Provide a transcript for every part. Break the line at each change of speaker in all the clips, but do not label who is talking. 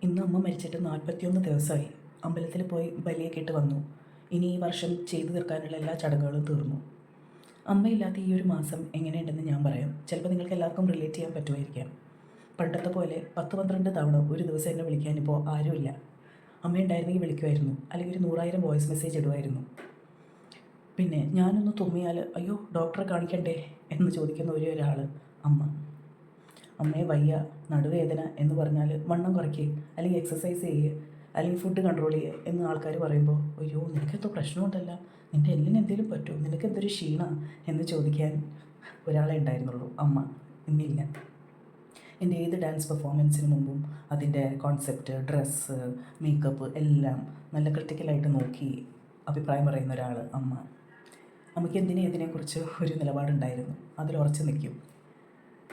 ഇന്ന് അമ്മ മരിച്ചിട്ട് 41 ദിവസമായി. അമ്പലത്തിൽ പോയി ബലിയൊക്കെ ഇട്ട് വന്നു. ഇനി ഈ വർഷം ചെയ്തു തീർക്കാനുള്ള എല്ലാ ചടങ്ങുകളും തീർന്നു. അമ്മയില്ലാത്ത ഈ ഒരു മാസം എങ്ങനെയുണ്ടെന്ന് ഞാൻ പറയാം. ചിലപ്പോൾ നിങ്ങൾക്ക് എല്ലാവർക്കും റിലേറ്റ് ചെയ്യാൻ പറ്റുമായിരിക്കാം. പണ്ടത്തെ പോലെ 10-12 തവണ ഒരു ദിവസം എന്നെ വിളിക്കാനിപ്പോൾ ആരുമില്ല. അമ്മയുണ്ടായിരുന്നെങ്കിൽ വിളിക്കുമായിരുന്നു, അല്ലെങ്കിൽ ഒരു 100,000 വോയിസ് മെസ്സേജ് ഇടുമായിരുന്നു. പിന്നെ ഞാനൊന്ന് തുമ്മിയാൽ അയ്യോ ഡോക്ടറെ കാണിക്കണ്ടേ എന്ന് ചോദിക്കുന്ന ഒരാൾ അമ്മ. അമ്മയെ വയ്യ, നടുവേദന എന്ന് പറഞ്ഞാൽ വണ്ണം കുറയ്ക്കുക, അല്ലെങ്കിൽ എക്സസൈസ് ചെയ്യുക, അല്ലെങ്കിൽ ഫുഡ് കൺട്രോൾ ചെയ്യുക എന്ന് ആൾക്കാർ പറയുമ്പോൾ അയ്യോ നിനക്കെന്തോ പ്രശ്നമുണ്ടല്ല, നിൻ്റെ എല്ലിന് എന്തെങ്കിലും പറ്റുമോ, നിനക്കെന്തൊരു ക്ഷീണമാണ് എന്ന് ചോദിക്കാൻ ഒരാളെ ഉണ്ടായിരുന്നുള്ളൂ, അമ്മ. ഇന്നില്ല. എൻ്റെ ഏത് ഡാൻസ് പെർഫോമൻസിന് മുമ്പും അതിൻ്റെ കോൺസെപ്റ്റ്, ഡ്രസ്സ്, മേക്കപ്പ് എല്ലാം നല്ല ക്രിട്ടിക്കലായിട്ട് നോക്കി അഭിപ്രായം പറയുന്ന ഒരാൾ അമ്മ. അമ്മയ്ക്ക് ഇതിനെക്കുറിച്ച് ഒരു നിലപാടുണ്ടായിരുന്നു, അതിൽ ഉറച്ചു നിൽക്കും.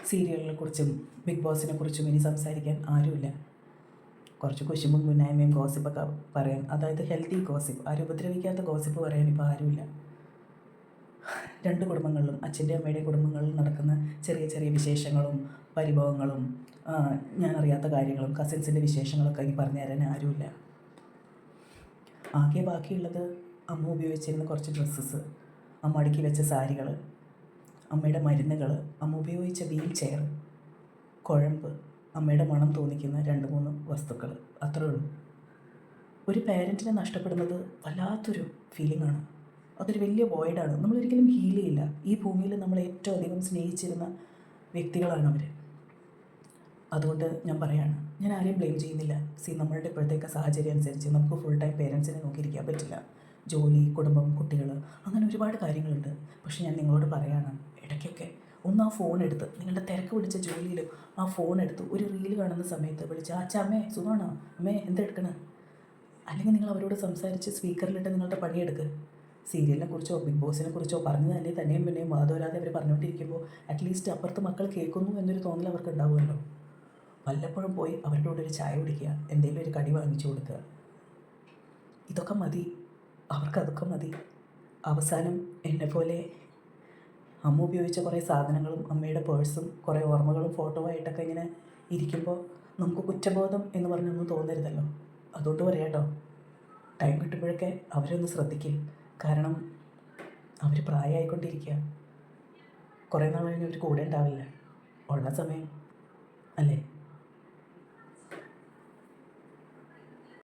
സീരിയലിനെ കുറിച്ചും ബിഗ് ബോസിനെ കുറിച്ചും ഇനി സംസാരിക്കാൻ ആരുമില്ല. കുറച്ച് കുശുമ്പും കുന്നായ്മയും ഗോസിപ്പൊക്കെ പറയാൻ, അതായത് ഹെൽത്തി ഗോസിപ്പ്, ആരും ഉപദ്രവിക്കാത്ത ഗോസിപ്പ് പറയാൻ ഇപ്പോൾ ആരുമില്ല. രണ്ട് കുടുംബങ്ങളിലും, അച്ഛൻ്റെ അമ്മയുടെ കുടുംബങ്ങളിൽ നടക്കുന്ന ചെറിയ ചെറിയ വിശേഷങ്ങളും പരിഭവങ്ങളും ഞാനറിയാത്ത കാര്യങ്ങളും കസിൻസിൻ്റെ വിശേഷങ്ങളൊക്കെ ഇനി പറഞ്ഞു തരാൻ ആരുമില്ല. ആകെ ബാക്കിയുള്ളത് അമ്മ ഉപയോഗിച്ചിരുന്ന കുറച്ച് ഡ്രസ്സസ്, അമ്മ അടുക്കി വെച്ച സാരികൾ, അമ്മയുടെ മരുന്നുകൾ, അമ്മ ഉപയോഗിച്ച വീൽ ചെയർ, കുഴമ്പ്, അമ്മയുടെ മണം തോന്നിക്കുന്ന 2-3 വസ്തുക്കൾ, അത്രേ ഉള്ളൂ. ഒരു പാരൻറ്റിനെ നഷ്ടപ്പെടുന്നത് വല്ലാത്തൊരു ഫീലിംഗാണ്. അതൊരു വലിയ വോയിഡാണ്. നമ്മളൊരിക്കലും ഹീൽ ചെയ്യില്ല. ഈ ഭൂമിയിൽ നമ്മൾ ഏറ്റവും അധികം സ്നേഹിച്ചിരുന്ന വ്യക്തികളാണ് അവർ. അതുകൊണ്ട് ഞാൻ പറയാണ്, ഞാൻ ആരെയും ബ്ലെയിം ചെയ്യുന്നില്ല. നമ്മളുടെ ഇപ്പോഴത്തേക്ക് സാഹചര്യം അനുസരിച്ച് നമുക്ക് ഫുൾ ടൈം പേരൻസിനെ നോക്കിയിരിക്കാൻ പറ്റില്ല. ജോലി, കുടുംബം, കുട്ടികൾ, അങ്ങനെ ഒരുപാട് കാര്യങ്ങളുണ്ട്. പക്ഷെ ഞാൻ നിങ്ങളോട് പറയാണ്, ഇടയ്ക്കൊക്കെ ഒന്ന് ആ ഫോൺ എടുത്ത്, നിങ്ങളുടെ തിരക്ക് പിടിച്ച ജോലിയിൽ ആ ഫോൺ എടുത്ത് ഒരു റീൽ കാണുന്ന സമയത്ത് വിളിച്ച് അച്ഛാ അമ്മേ സുഖമാണോ, അമ്മേ എന്തെടുക്കണേ, അല്ലെങ്കിൽ നിങ്ങൾ അവരോട് സംസാരിച്ച് സ്പീക്കറിലിട്ട് നിങ്ങളുടെ പണിയെടുക്കുക. സീരിയലിനെ കുറിച്ചോ ബിഗ് ബോസിനെ കുറിച്ചോ പറഞ്ഞു തന്നെയും പിന്നെയും വാദമില്ലാതെ അവർ പറഞ്ഞുകൊണ്ടിരിക്കുമ്പോൾ അറ്റ്ലീസ്റ്റ് അപ്പുറത്ത് മക്കൾ കേൾക്കുന്നു എന്നൊരു തോന്നൽ അവർക്ക് ഉണ്ടാവുമല്ലോ. വല്ലപ്പോഴും പോയി അവരുടെ കൂടെ ഒരു ചായ കുടിക്കുക, എന്തെങ്കിലും ഒരു കടി വാങ്ങിച്ചു കൊടുക്കുക. ഇതൊക്കെ മതി, അവർക്കതൊക്കെ മതി. അവസാനം എന്നെപ്പോലെ അമ്മ ഉപയോഗിച്ച കുറേ സാധനങ്ങളും അമ്മയുടെ പേഴ്സും കുറേ ഓർമ്മകളും ഫോട്ടോ ആയിട്ടൊക്കെ ഇങ്ങനെ ഇരിക്കുമ്പോൾ നമുക്ക് കുറ്റബോധം എന്ന് പറഞ്ഞൊന്നും തോന്നരുതല്ലോ. അതുകൊണ്ട് പറയാം കേട്ടോ, ടൈം കിട്ടുമ്പോഴൊക്കെ അവരൊന്ന് ശ്രദ്ധിക്കുക. കാരണം അവർ പ്രായമായിക്കൊണ്ടിരിക്കുക. കുറേ നാൾ കഴിഞ്ഞ് അവർ കൂടെ ഉണ്ടാവില്ല. ഉള്ള സമയം അല്ലേ.